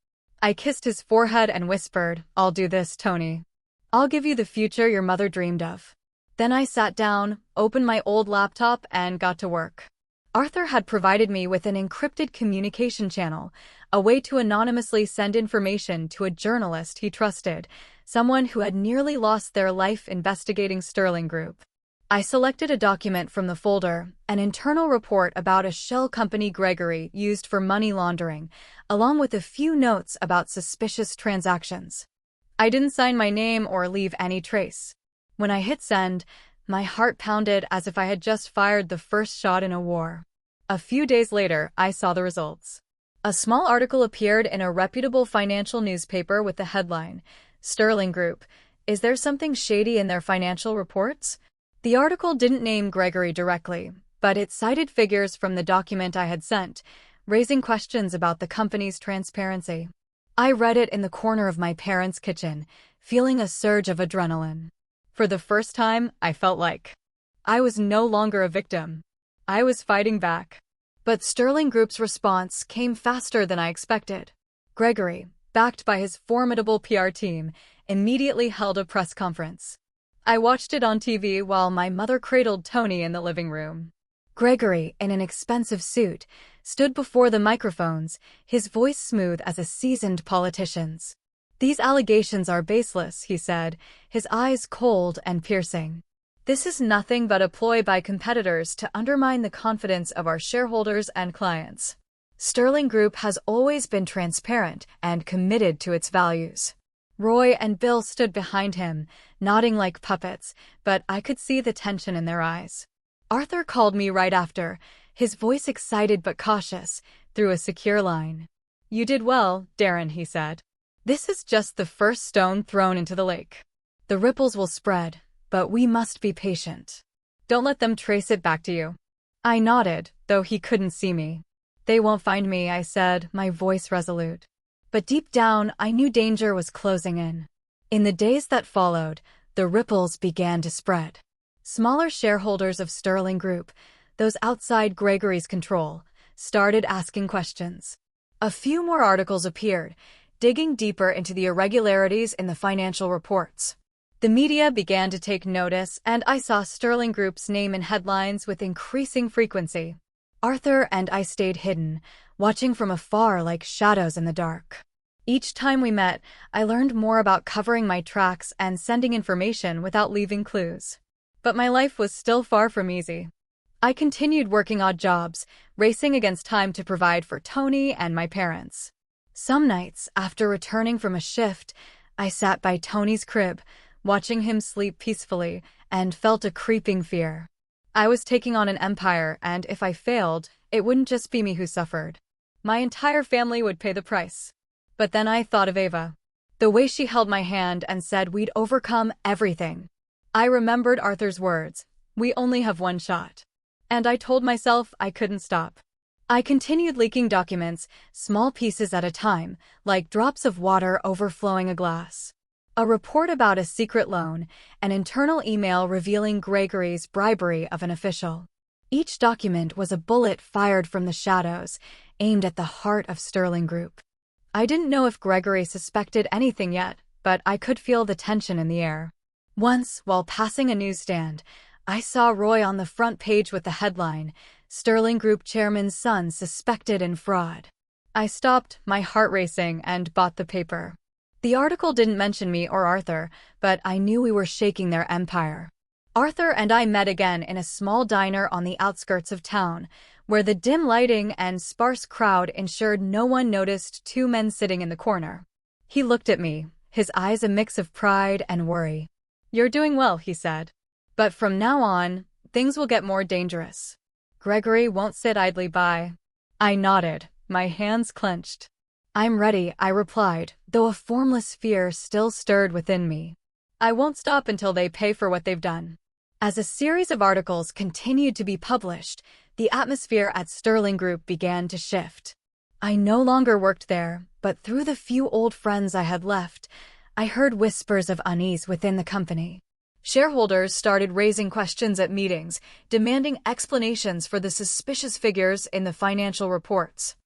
I kissed his forehead and whispered, "I'll do this, Tony. I'll give you the future your mother dreamed of." Then I sat down, opened my old laptop, and got to work. Arthur had provided me with an encrypted communication channel, a way to anonymously send information to a journalist he trusted, someone who had nearly lost their life investigating Sterling Group. I selected a document from the folder, an internal report about a shell company Gregory used for money laundering, along with a few notes about suspicious transactions. I didn't sign my name or leave any trace. When I hit send, my heart pounded as if I had just fired the first shot in a war. A few days later, I saw the results. A small article appeared in a reputable financial newspaper with the headline, "Sterling Group, is there something shady in their financial reports?" The article didn't name Gregory directly, but it cited figures from the document I had sent, raising questions about the company's transparency. I read it in the corner of my parents' kitchen, feeling a surge of adrenaline. For the first time, I felt like I was no longer a victim. I was fighting back. But Sterling Group's response came faster than I expected. Gregory, backed by his formidable PR team, immediately held a press conference. I watched it on TV while my mother cradled Tony in the living room. Gregory, in an expensive suit, stood before the microphones, his voice smooth as a seasoned politician's. "These allegations are baseless," he said, his eyes cold and piercing. "This is nothing but a ploy by competitors to undermine the confidence of our shareholders and clients. Sterling Group has always been transparent and committed to its values." Roy and Bill stood behind him, nodding like puppets, but I could see the tension in their eyes. Arthur called me right after, his voice excited but cautious, through a secure line. "You did well, Darren," he said. "This is just the first stone thrown into the lake. The ripples will spread, but we must be patient. Don't let them trace it back to you." I nodded, though he couldn't see me. "They won't find me," I said, my voice resolute. But deep down, I knew danger was closing in. In the days that followed, the ripples began to spread. Smaller shareholders of Sterling Group, those outside Gregory's control, started asking questions. A few more articles appeared, digging deeper into the irregularities in the financial reports. The media began to take notice, and I saw Sterling Group's name in headlines with increasing frequency. Arthur and I stayed hidden, watching from afar like shadows in the dark. Each time we met, I learned more about covering my tracks and sending information without leaving clues. But my life was still far from easy. I continued working odd jobs, racing against time to provide for Tony and my parents. Some nights, after returning from a shift, I sat by Tony's crib, watching him sleep peacefully, and felt a creeping fear. I was taking on an empire, and if I failed, it wouldn't just be me who suffered. My entire family would pay the price. But then I thought of Ava. The way she held my hand and said we'd overcome everything. I remembered Arthur's words, "We only have one shot." And I told myself I couldn't stop. I continued leaking documents, small pieces at a time, like drops of water overflowing a glass. A report about a secret loan, an internal email revealing Gregory's bribery of an official. Each document was a bullet fired from the shadows, aimed at the heart of Sterling Group. I didn't know if Gregory suspected anything yet, but I could feel the tension in the air. Once, while passing a newsstand, I saw Roy on the front page with the headline, "Sterling Group Chairman's Son Suspected in Fraud." I stopped, my heart racing, and bought the paper. The article didn't mention me or Arthur, but I knew we were shaking their empire. Arthur and I met again in a small diner on the outskirts of town, where the dim lighting and sparse crowd ensured no one noticed two men sitting in the corner. He looked at me, his eyes a mix of pride and worry. "You're doing well," he said. "But from now on, things will get more dangerous. Gregory won't sit idly by." I nodded, my hands clenched. "I'm ready," I replied, though a formless fear still stirred within me. "I won't stop until they pay for what they've done." As a series of articles continued to be published, the atmosphere at Sterling Group began to shift. I no longer worked there, but through the few old friends I had left, I heard whispers of unease within the company. Shareholders started raising questions at meetings, demanding explanations for the suspicious figures in the financial reports.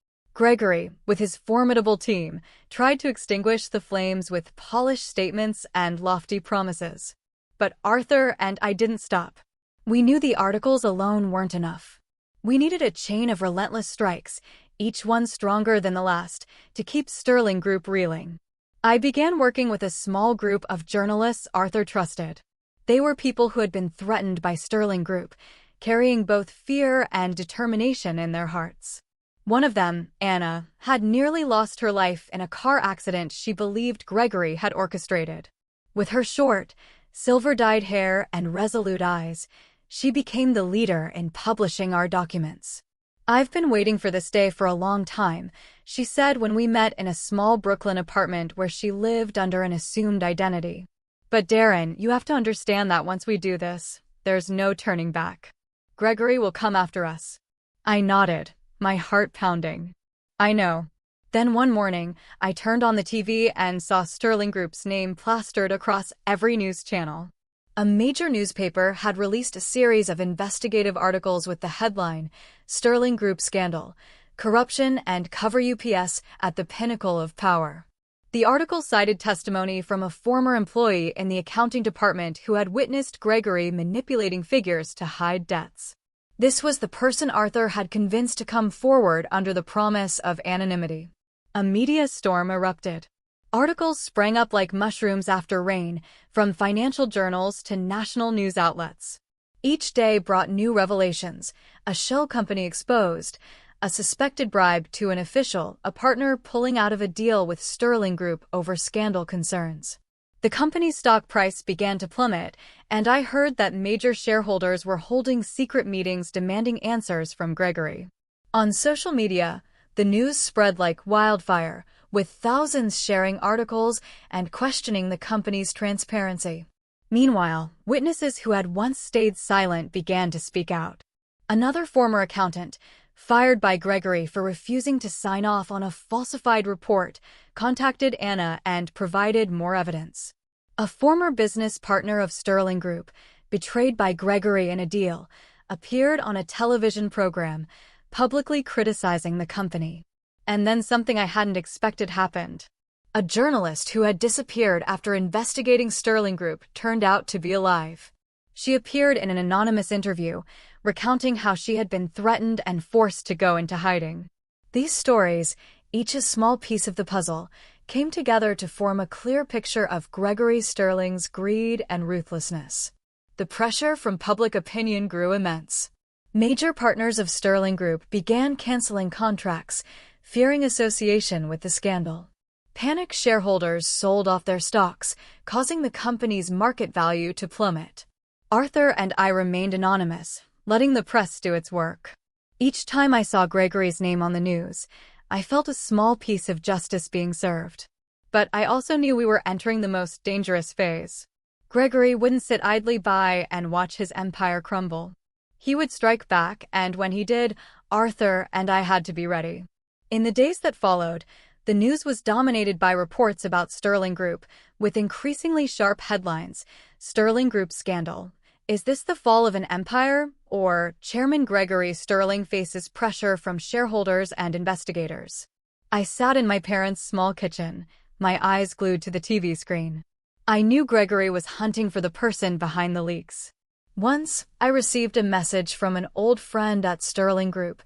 Gregory, with his formidable team, tried to extinguish the flames with polished statements and lofty promises. But Arthur and I didn't stop. We knew the articles alone weren't enough. We needed a chain of relentless strikes, each one stronger than the last, to keep Sterling Group reeling. I began working with a small group of journalists Arthur trusted. They were people who had been threatened by Sterling Group, carrying both fear and determination in their hearts. One of them, Anna, had nearly lost her life in a car accident she believed Gregory had orchestrated. With her short, silver-dyed hair and resolute eyes, she became the leader in publishing our documents. "I've been waiting for this day for a long time," she said when we met in a small Brooklyn apartment where she lived under an assumed identity. "But Darren, you have to understand that once we do this, there's no turning back. Gregory will come after us." I nodded, my heart pounding. "I know." Then one morning, I turned on the TV and saw Sterling Group's name plastered across every news channel. A major newspaper had released a series of investigative articles with the headline, "Sterling Group Scandal: Corruption and Cover UPS at the Pinnacle of Power." The article cited testimony from a former employee in the accounting department who had witnessed Gregory manipulating figures to hide debts. This was the person Arthur had convinced to come forward under the promise of anonymity. A media storm erupted. Articles sprang up like mushrooms after rain, from financial journals to national news outlets. Each day brought new revelations: a shell company exposed, a suspected bribe to an official, a partner pulling out of a deal with Sterling Group over scandal concerns. The company's stock price began to plummet, and I heard that major shareholders were holding secret meetings demanding answers from Gregory. On social media, the news spread like wildfire, with thousands sharing articles and questioning the company's transparency. Meanwhile, witnesses who had once stayed silent began to speak out. Another former accountant, fired by Gregory for refusing to sign off on a falsified report, contacted Anna and provided more evidence. A former business partner of Sterling Group, betrayed by Gregory in a deal, appeared on a television program, publicly criticizing the company. And then something I hadn't expected happened. A journalist who had disappeared after investigating Sterling Group turned out to be alive. She appeared in an anonymous interview, recounting how she had been threatened and forced to go into hiding. These stories, each a small piece of the puzzle, came together to form a clear picture of Gregory Sterling's greed and ruthlessness. The pressure from public opinion grew immense. Major partners of Sterling Group began canceling contracts, fearing association with the scandal. Panicked shareholders sold off their stocks, causing the company's market value to plummet. Arthur and I remained anonymous, letting the press do its work. Each time I saw Gregory's name on the news, I felt a small piece of justice being served. But I also knew we were entering the most dangerous phase. Gregory wouldn't sit idly by and watch his empire crumble. He would strike back, and when he did, Arthur and I had to be ready. In the days that followed, the news was dominated by reports about Sterling Group, with increasingly sharp headlines: "Sterling Group Scandal. Is this the fall of an empire?" Or "Chairman Gregory Sterling faces pressure from shareholders and investigators." I sat in my parents' small kitchen, my eyes glued to the TV screen. I knew Gregory was hunting for the person behind the leaks. Once, I received a message from an old friend at Sterling Group,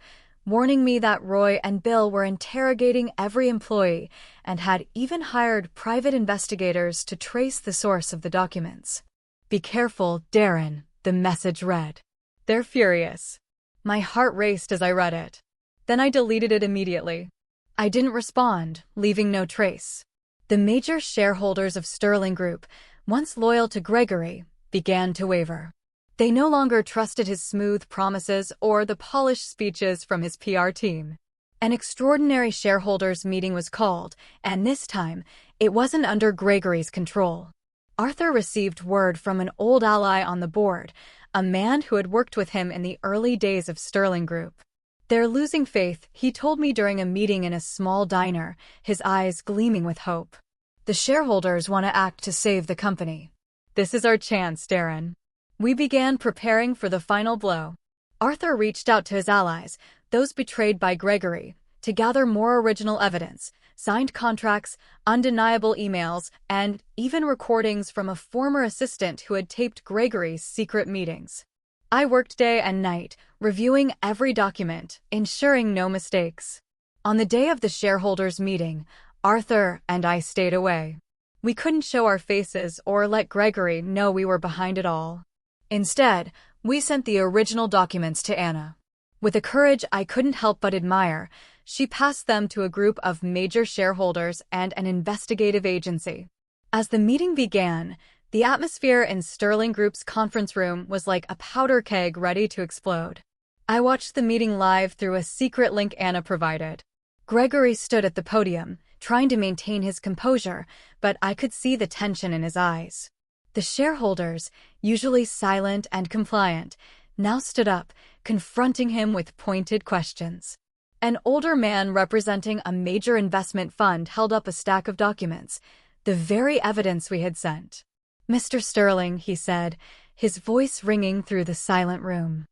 warning me that Roy and Bill were interrogating every employee and had even hired private investigators to trace the source of the documents. "Be careful, Darren," the message read. "They're furious." My heart raced as I read it. Then I deleted it immediately. I didn't respond, leaving no trace. The major shareholders of Sterling Group, once loyal to Gregory, began to waver. They no longer trusted his smooth promises or the polished speeches from his PR team. An extraordinary shareholders' meeting was called, and this time, it wasn't under Gregory's control. Arthur received word from an old ally on the board, a man who had worked with him in the early days of Sterling Group. "They're losing faith," he told me during a meeting in a small diner, his eyes gleaming with hope. "The shareholders want to act to save the company. This is our chance, Darren." We began preparing for the final blow. Arthur reached out to his allies, those betrayed by Gregory, to gather more original evidence, signed contracts, undeniable emails, and even recordings from a former assistant who had taped Gregory's secret meetings. I worked day and night, reviewing every document, ensuring no mistakes. On the day of the shareholders' meeting, Arthur and I stayed away. We couldn't show our faces or let Gregory know we were behind it all. Instead, we sent the original documents to Anna. With a courage I couldn't help but admire, she passed them to a group of major shareholders and an investigative agency. As the meeting began, the atmosphere in Sterling Group's conference room was like a powder keg ready to explode. I watched the meeting live through a secret link Anna provided. Gregory stood at the podium, trying to maintain his composure, but I could see the tension in his eyes. The shareholders, usually silent and compliant, now stood up, confronting him with pointed questions. An older man representing a major investment fund held up a stack of documents, the very evidence we had sent. "Mr. Sterling," he said, his voice ringing through the silent room.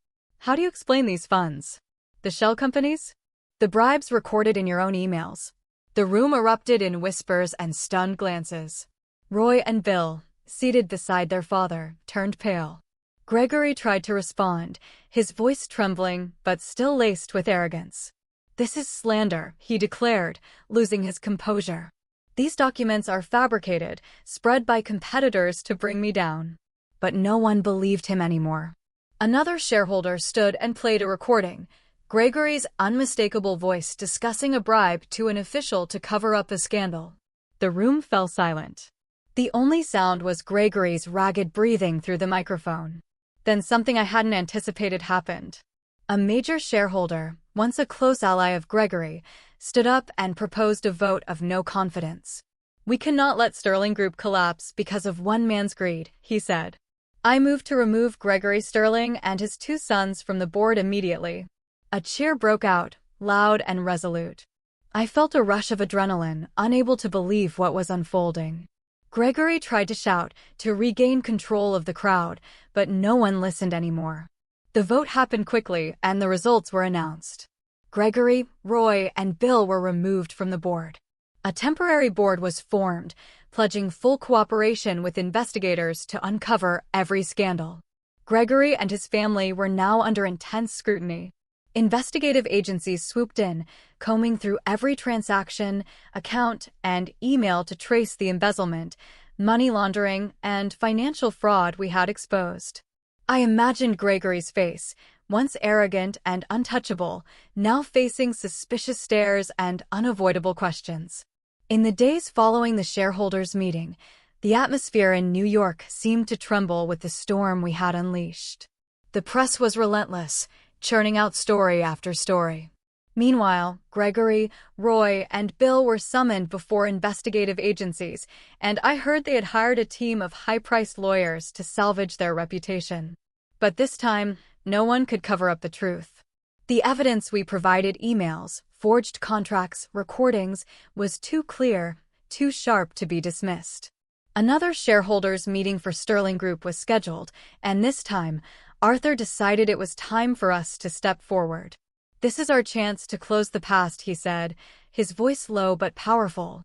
"How do you explain these funds? The shell companies? The bribes recorded in your own emails?" The room erupted in whispers and stunned glances. Roy and Bill, seated beside their father, turned pale. Gregory tried to respond, his voice trembling but still laced with arrogance. "This is slander," he declared, losing his composure. "These documents are fabricated, spread by competitors to bring me down." But no one believed him anymore. Another shareholder stood and played a recording, Gregory's unmistakable voice discussing a bribe to an official to cover up a scandal. The room fell silent. The only sound was Gregory's ragged breathing through the microphone. Then something I hadn't anticipated happened. A major shareholder, once a close ally of Gregory, stood up and proposed a vote of no confidence. "We cannot let Sterling Group collapse because of one man's greed," he said. "I move to remove Gregory Sterling and his two sons from the board immediately." A cheer broke out, loud and resolute. I felt a rush of adrenaline, unable to believe what was unfolding. Gregory tried to shout, to regain control of the crowd, but no one listened anymore. The vote happened quickly, and the results were announced. Gregory, Roy, and Bill were removed from the board. A temporary board was formed, pledging full cooperation with investigators to uncover every scandal. Gregory and his family were now under intense scrutiny. Investigative agencies swooped in, combing through every transaction, account, and email to trace the embezzlement, money laundering, and financial fraud we had exposed. I imagined Gregory's face, once arrogant and untouchable, now facing suspicious stares and unavoidable questions. In the days following the shareholders' meeting, the atmosphere in New York seemed to tremble with the storm we had unleashed. The press was relentless, churning out story after story. Meanwhile, Gregory, Roy, and Bill were summoned before investigative agencies, and I heard they had hired a team of high-priced lawyers to salvage their reputation. But this time, no one could cover up the truth. The evidence we provided, emails, forged contracts, recordings, was too clear, too sharp to be dismissed. Another shareholders' meeting for Sterling Group was scheduled, and this time, Arthur decided it was time for us to step forward. "This is our chance to close the past," he said, his voice low but powerful.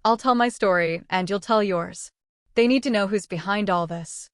"I'll tell my story, and you'll tell yours. They need to know who's behind all this."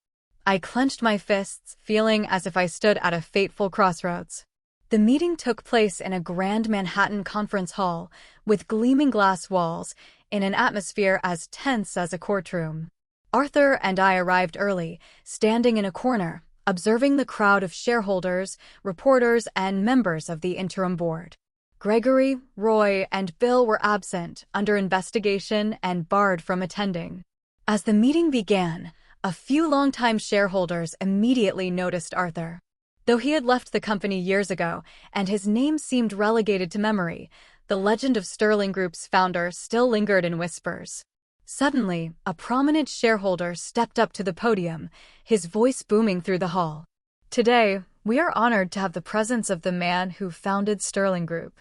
I clenched my fists, feeling as if I stood at a fateful crossroads. The meeting took place in a grand Manhattan conference hall, with gleaming glass walls, in an atmosphere as tense as a courtroom. Arthur and I arrived early, standing in a corner, observing the crowd of shareholders, reporters, and members of the interim board. Gregory, Roy, and Bill were absent, under investigation, and barred from attending. As the meeting began, a few longtime shareholders immediately noticed Arthur. Though he had left the company years ago, and his name seemed relegated to memory, the legend of Sterling Group's founder still lingered in whispers. Suddenly, a prominent shareholder stepped up to the podium, his voice booming through the hall. "Today, we are honored to have the presence of the man who founded Sterling Group.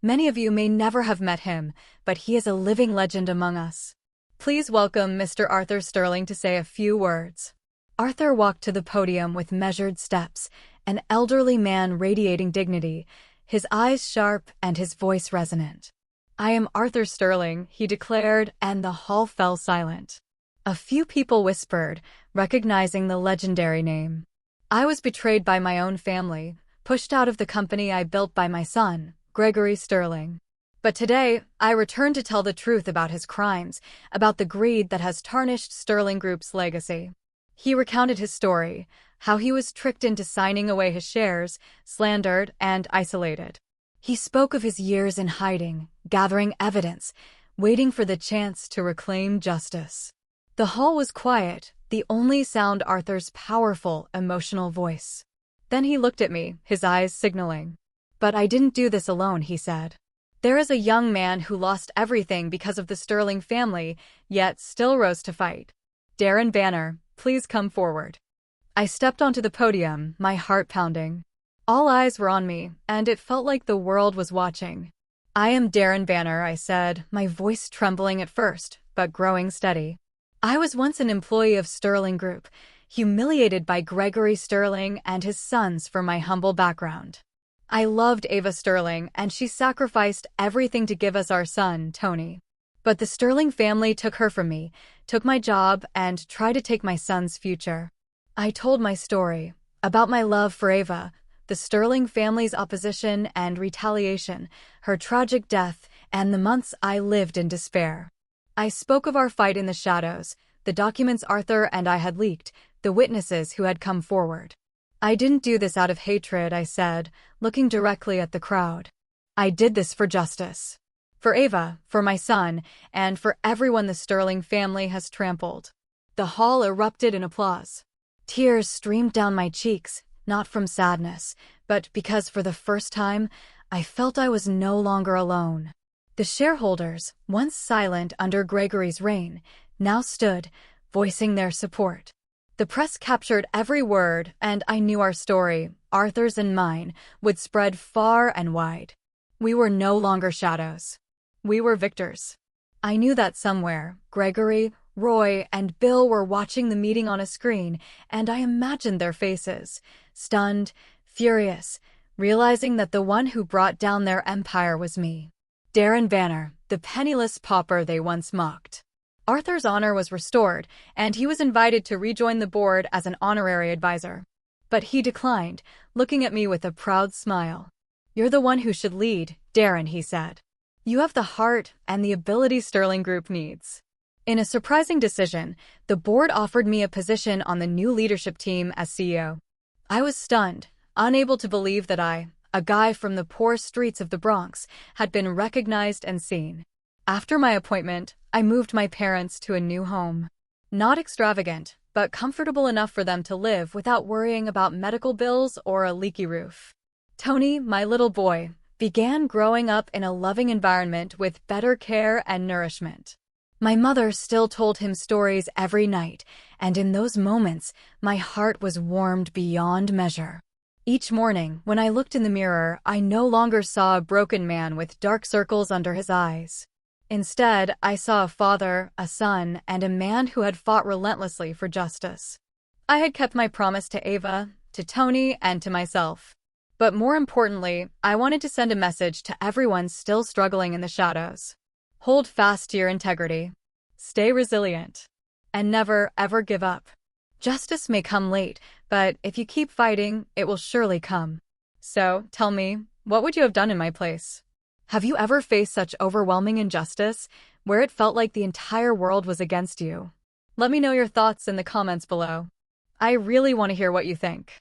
Many of you may never have met him, but he is a living legend among us. Please welcome Mr. Arthur Sterling to say a few words." Arthur walked to the podium with measured steps, an elderly man radiating dignity, his eyes sharp and his voice resonant. "I am Arthur Sterling," he declared, and the hall fell silent. A few people whispered, recognizing the legendary name. I was betrayed by my own family, pushed out of the company I built by my son, Gregory Sterling. But today, I return to tell the truth about his crimes, about the greed that has tarnished Sterling Group's legacy. He recounted his story, how he was tricked into signing away his shares, slandered, and isolated. He spoke of his years in hiding, gathering evidence, waiting for the chance to reclaim justice. The hall was quiet, the only sound Arthur's powerful, emotional voice. Then he looked at me, his eyes signaling. "But I didn't do this alone," he said. "There is a young man who lost everything because of the Sterling family, yet still rose to fight. Darren Banner, please come forward." I stepped onto the podium, my heart pounding. All eyes were on me, and it felt like the world was watching. "I am Darren Banner," I said, my voice trembling at first, but growing steady. "I was once an employee of Sterling Group, humiliated by Gregory Sterling and his sons for my humble background. I loved Ava Sterling, and she sacrificed everything to give us our son, Tony. But the Sterling family took her from me, took my job, and tried to take my son's future." I told my story, about my love for Ava, the Sterling family's opposition and retaliation, her tragic death, and the months I lived in despair. I spoke of our fight in the shadows, the documents Arthur and I had leaked, the witnesses who had come forward. "I didn't do this out of hatred," I said, looking directly at the crowd. "I did this for justice. For Ava, for my son, and for everyone the Sterling family has trampled." The hall erupted in applause. Tears streamed down my cheeks, not from sadness, but because for the first time, I felt I was no longer alone. The shareholders, once silent under Gregory's reign, now stood, voicing their support. The press captured every word, and I knew our story, Arthur's and mine, would spread far and wide. We were no longer shadows. We were victors. I knew that somewhere, Gregory, Roy, and Bill were watching the meeting on a screen, and I imagined their faces, stunned, furious, realizing that the one who brought down their empire was me. Darren Banner, the penniless pauper they once mocked. Arthur's honor was restored, and he was invited to rejoin the board as an honorary advisor. But he declined, looking at me with a proud smile. "You're the one who should lead, Darren," he said. "You have the heart and the ability Sterling Group needs." In a surprising decision, the board offered me a position on the new leadership team as CEO. I was stunned, unable to believe that I, a guy from the poor streets of the Bronx, had been recognized and seen. After my appointment, I moved my parents to a new home. Not extravagant, but comfortable enough for them to live without worrying about medical bills or a leaky roof. Tony, my little boy, began growing up in a loving environment with better care and nourishment. My mother still told him stories every night, and in those moments, my heart was warmed beyond measure. Each morning, when I looked in the mirror, I no longer saw a broken man with dark circles under his eyes. Instead, I saw a father, a son, and a man who had fought relentlessly for justice. I had kept my promise to Ava, to Tony, and to myself. But more importantly, I wanted to send a message to everyone still struggling in the shadows. Hold fast to your integrity. Stay resilient. And never, ever give up. Justice may come late, but if you keep fighting, it will surely come. So, tell me, what would you have done in my place? Have you ever faced such overwhelming injustice, where it felt like the entire world was against you? Let me know your thoughts in the comments below. I really want to hear what you think.